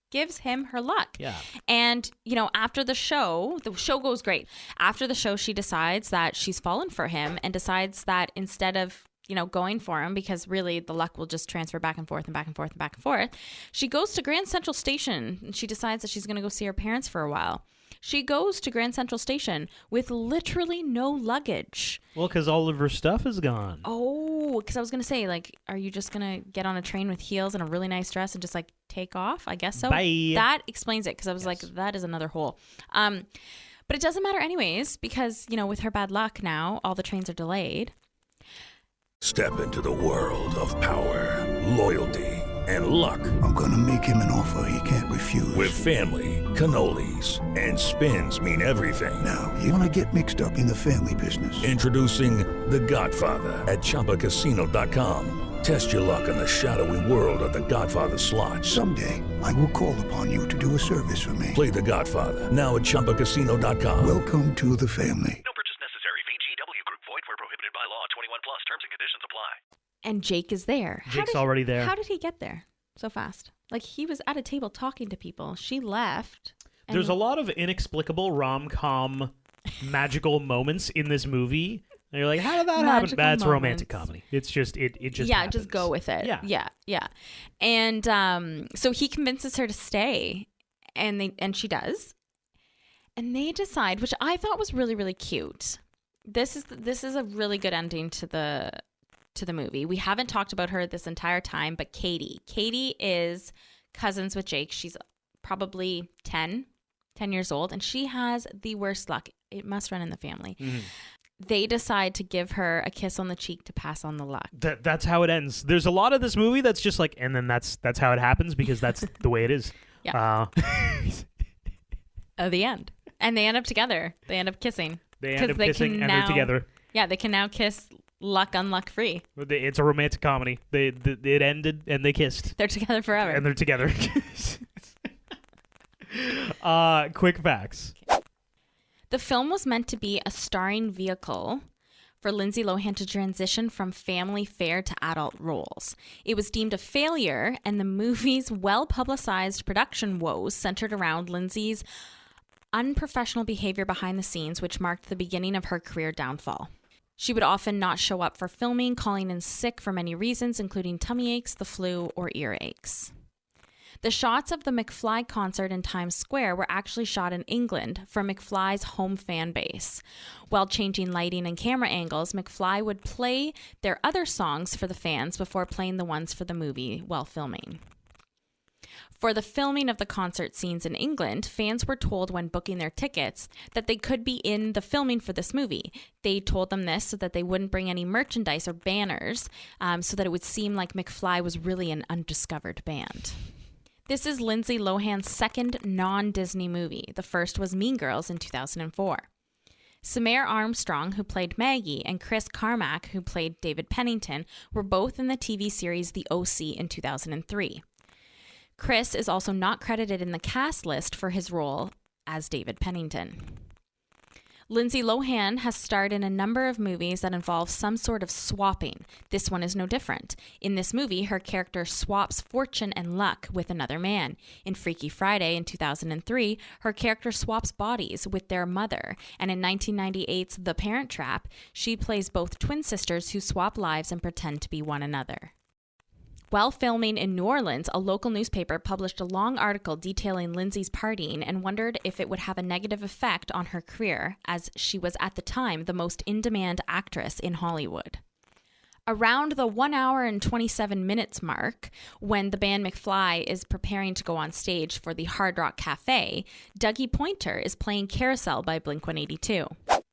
gives him her luck. Yeah. And, you know, after the show goes great. After the show, she decides that she's fallen for him and decides that instead of, you know, going for him, because really the luck will just transfer back and forth and back and forth and back and forth, she goes to Grand Central Station and she decides that she's going to go see her parents for a while. She goes to Grand Central Station with literally no luggage. Well, because all of her stuff is gone. Oh, because I was going to say, like, are you just going to get on a train with heels and a really nice dress and just, like, take off? I guess so. Bye. That explains it, because I was like, that is another hole. But it doesn't matter anyways, because, you know, with her bad luck now, all the trains are delayed. Step into the world of power, loyalty, and luck. I'm gonna make him an offer he can't refuse. With family, cannolis, and spins mean everything. Now, you wanna get mixed up in the family business. Introducing The Godfather at ChumbaCasino.com. Test your luck in the shadowy world of The Godfather slot. Someday, I will call upon you to do a service for me. Play The Godfather now at ChumbaCasino.com. Welcome to the family. No purchase necessary. VGW Group. Void where prohibited by law. 21 plus. Terms and conditions apply. And Jake is there. Jake's already there. How did he get there so fast? Like, he was at a table talking to people. She left. There's a lot of inexplicable rom-com magical moments in this movie. And you're like, how did that happen? Magical That's moments. romantic comedy. It's just, it just yeah, happens. just go with it. Yeah. And so he convinces her to stay, and she does. And they decide, which I thought was really, really cute. This is a really good ending to the movie. We haven't talked about her this entire time, but Katie is cousins with Jake. She's probably 10 years old, and she has the worst luck. It must run in the family. Mm-hmm. They decide to give her a kiss on the cheek to pass on the luck. That's how it ends. There's a lot of this movie that's just like, and then that's how it happens because that's the way it is. Yeah. The end. And they end up together. They end up kissing. They end up kissing and they're together. Yeah, they can now kiss luck unluck free. It's a romantic comedy. It ended and they kissed. They're together forever. And they're together. Quick facts. The film was meant to be a starring vehicle for Lindsay Lohan to transition from family fare to adult roles. It was deemed a failure, and the movie's well-publicized production woes centered around Lindsay's unprofessional behavior behind the scenes, which marked the beginning of her career downfall. She would often not show up for filming, calling in sick for many reasons, including tummy aches, the flu, or ear aches. The shots of the McFly concert in Times Square were actually shot in England for McFly's home fan base. While changing lighting and camera angles, McFly would play their other songs for the fans before playing the ones for the movie while filming. For the filming of the concert scenes in England, fans were told when booking their tickets that they could be in the filming for this movie. They told them this so that they wouldn't bring any merchandise or banners, so that it would seem like McFly was really an undiscovered band. This is Lindsay Lohan's second non-Disney movie. The first was Mean Girls in 2004. Samare Armstrong, who played Maggie, and Chris Carmack, who played David Pennington, were both in the TV series The O.C. in 2003. Chris is also not credited in the cast list for his role as David Pennington. Lindsay Lohan has starred in a number of movies that involve some sort of swapping. This one is no different. In this movie, her character swaps fortune and luck with another man. In Freaky Friday in 2003, her character swaps bodies with their mother. And in 1998's The Parent Trap, she plays both twin sisters who swap lives and pretend to be one another. While filming in New Orleans, a local newspaper published a long article detailing Lindsay's partying and wondered if it would have a negative effect on her career, as she was at the time the most in-demand actress in Hollywood. Around the 1 hour and 27 minutes mark, when the band McFly is preparing to go on stage for the Hard Rock Cafe, Dougie Pointer is playing Carousel by Blink-182.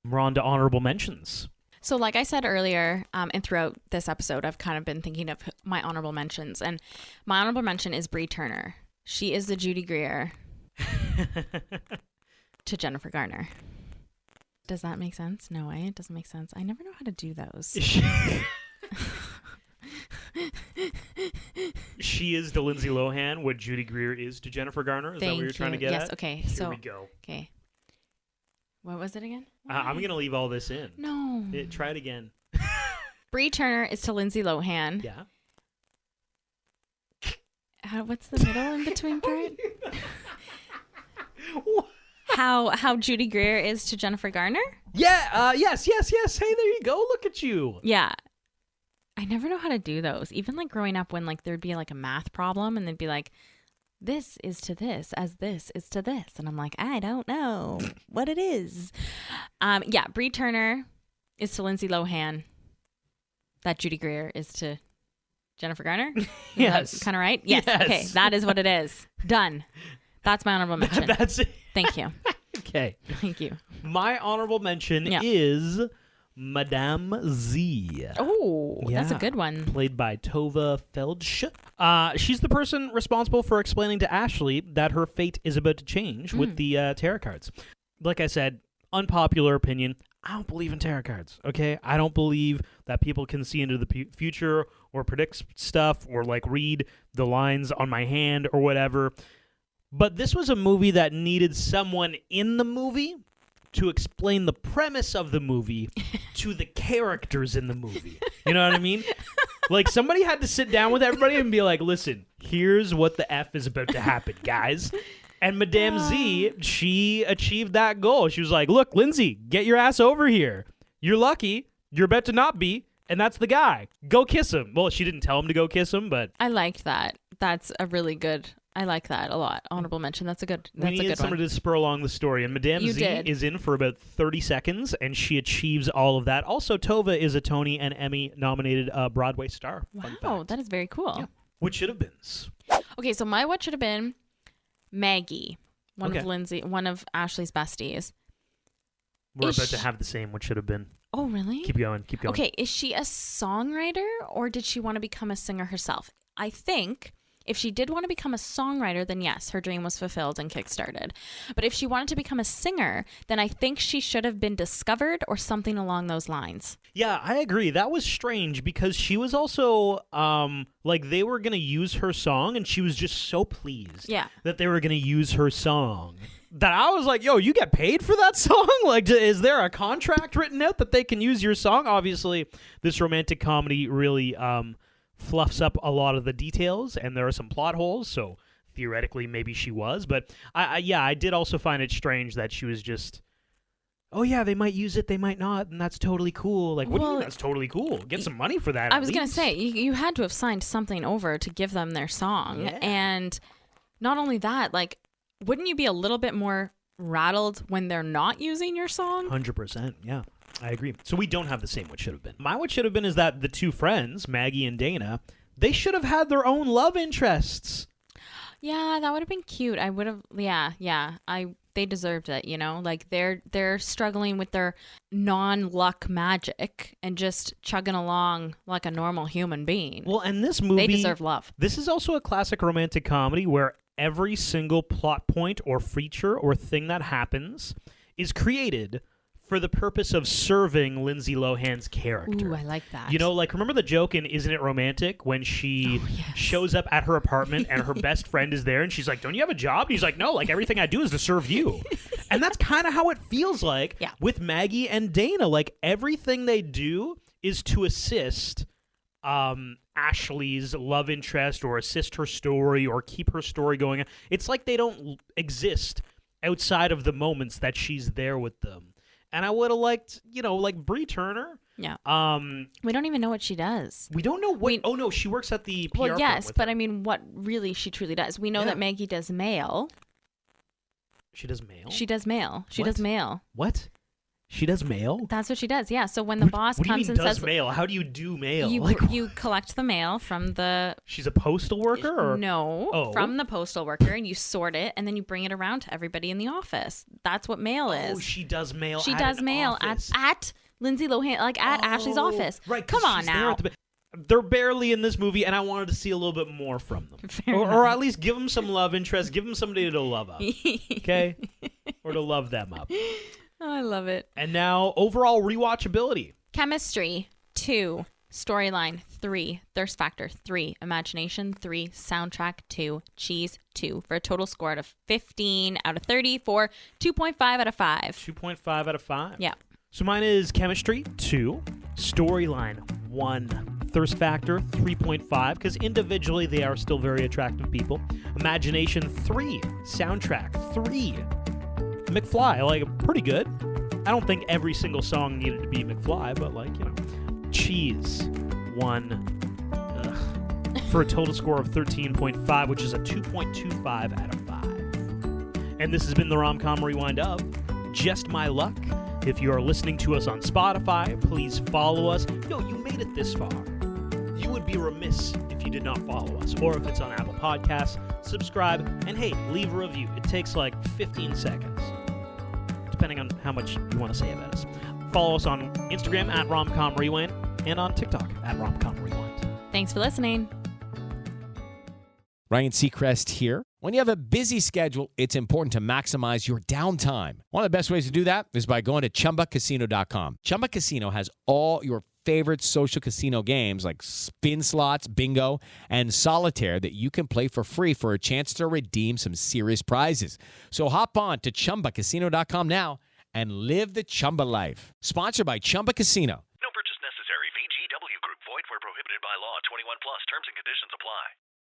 We're on to honorable mentions. So like I said earlier, and throughout this episode, I've kind of been thinking of my honorable mentions. And my honorable mention is Brie Turner. She is the Judy Greer to Jennifer Garner. Does that make sense? No way, it doesn't make sense. I never know how to do those. She is to Lindsay Lohan what Judy Greer is to Jennifer Garner? Is that what you're trying to get at? Yes, okay. Here we go. Okay. What was it again? I'm going to leave all this in. No. Try it again. Brie Turner is to Lindsay Lohan. Yeah. What's the middle in between part? How Judy Greer is to Jennifer Garner? Yeah. Yes. Hey, there you go. Look at you. Yeah. I never know how to do those. Even like growing up when like there'd be like a math problem and they'd be like, this is to this as this is to this. And I'm like, I don't know what it is. Yeah, Brie Turner is to Lindsay Lohan. That Judy Greer is to Jennifer Garner. Yes. Kind of right? Yes. Okay, that is what it is. Done. That's my honorable mention. That's it. Thank you. Okay. Thank you. My honorable mention is Madame Z. Oh, that's a good one. Played by Tova Feldsch. She's the person responsible for explaining to Ashley that her fate is about to change with the tarot cards. Like I said, unpopular opinion, I don't believe in tarot cards, okay? I don't believe that people can see into the future or predict stuff or like read the lines on my hand or whatever. But this was a movie that needed someone in the movie to explain the premise of the movie to the characters in the movie. You know what I mean? Like, somebody had to sit down with everybody and be like, listen, here's what the F is about to happen, guys. And Madame Z, she achieved that goal. She was like, look, Lindsay, get your ass over here. You're lucky. You're about to not be. And that's the guy. Go kiss him. Well, she didn't tell him to go kiss him, but... I liked that. That's a really good... I like that a lot. Honorable mention. That's a good one. We needed somebody to spur along the story. And Madame Z is in for about 30 seconds, and she achieves all of that. Also, Tova is a Tony and Emmy-nominated Broadway star. Wow, that is very cool. Yeah. What should have been? Okay, so my what should have been Maggie, one of Ashley's besties. We're about to have the same what should have been. Oh, really? Keep going. Okay, is she a songwriter, or did she want to become a singer herself? I think... if she did want to become a songwriter, then yes, her dream was fulfilled and kickstarted. But if she wanted to become a singer, then I think she should have been discovered or something along those lines. Yeah, I agree. That was strange because she was also, like, they were going to use her song, and she was just so pleased that they were going to use her song. That I was like, yo, you get paid for that song? Like, is there a contract written out that they can use your song? Obviously, this romantic comedy really... fluffs up a lot of the details, and there are some plot holes, so theoretically maybe she was, but I did also find it strange that she was just, oh yeah, they might use it, they might not, and that's totally cool. Like, what do you mean that's totally cool? Get some money for that. I was going to say, you had to have signed something over to give them their song, and Not only that, like, wouldn't you be a little bit more rattled when they're not using your song? 100%, yeah. I agree. So we don't have the same what should have been. My what should have been is that the two friends, Maggie and Dana, they should have had their own love interests. Yeah, that would have been cute. I would have, they deserved it, you know? Like, they're struggling with their non-luck magic and just chugging along like a normal human being. Well, and this movie... They deserve love. This is also a classic romantic comedy where every single plot point or feature or thing that happens is created for the purpose of serving Lindsay Lohan's character. Ooh, I like that. You know, like, remember the joke in Isn't It Romantic when she shows up at her apartment and her best friend is there and she's like, don't you have a job? And he's like, no, like, everything I do is to serve you. And that's kind of how it feels like with Maggie and Dana. Like, everything they do is to assist Ashley's love interest or assist her story or keep her story going. It's like they don't exist outside of the moments that she's there with them. And I would have liked, you know, like Bree Turner. Yeah. We don't even know what she does. We don't know what. Oh no, she works at the PR. Well, yes, firm with but her. I mean, what really she truly does. We know that Maggie does mail. She does mail. She does mail. She does mail. What? She does mail? That's what she does. Yeah. So when the boss comes and says mail, how do you do mail? You collect the mail from the. She's a postal worker, or no? From the postal worker, and you sort it, and then you bring it around to everybody in the office. That's what mail is. Oh, she does mail. She does mail at Lindsay Lohan, like at Ashley's office. Right. Come on now. They're barely in this movie, and I wanted to see a little bit more from them, or at least give them some love interest, give them somebody to love up, okay, or to love them up. Oh, I love it. And now, overall rewatchability. Chemistry, 2. Storyline, 3. Thirst factor, 3. Imagination, 3. Soundtrack, 2. Cheese, 2. For a total score out of 15 out of 30 for 2.5 out of 5. 2.5 out of 5? Yeah. So mine is chemistry, 2. Storyline, 1. Thirst factor, 3.5, because individually they are still very attractive people. Imagination, 3. Soundtrack, 3. McFly, like, pretty good. I don't think every single song needed to be McFly, but, like, you know. Cheese, 1. For a total score of 13.5, which is a 2.25 out of 5. And this has been the Rom-Com Rewind of Just My Luck. If you are listening to us on Spotify, please follow us. Yo, you made it this far. You would be remiss if you did not follow us. Or if it's on Apple Podcasts, subscribe, and hey, leave a review. It takes like 15 seconds, depending on how much you want to say about us. Follow us on Instagram at Romcom Rewind and on TikTok at Romcom Rewind. Thanks for listening. Ryan Seacrest here. When you have a busy schedule, it's important to maximize your downtime. One of the best ways to do that is by going to ChumbaCasino.com. Chumba Casino has all your favorite social casino games like spin slots, bingo, and solitaire that you can play for free for a chance to redeem some serious prizes. So hop on to ChumbaCasino.com now and live the Chumba life. Sponsored by Chumba Casino.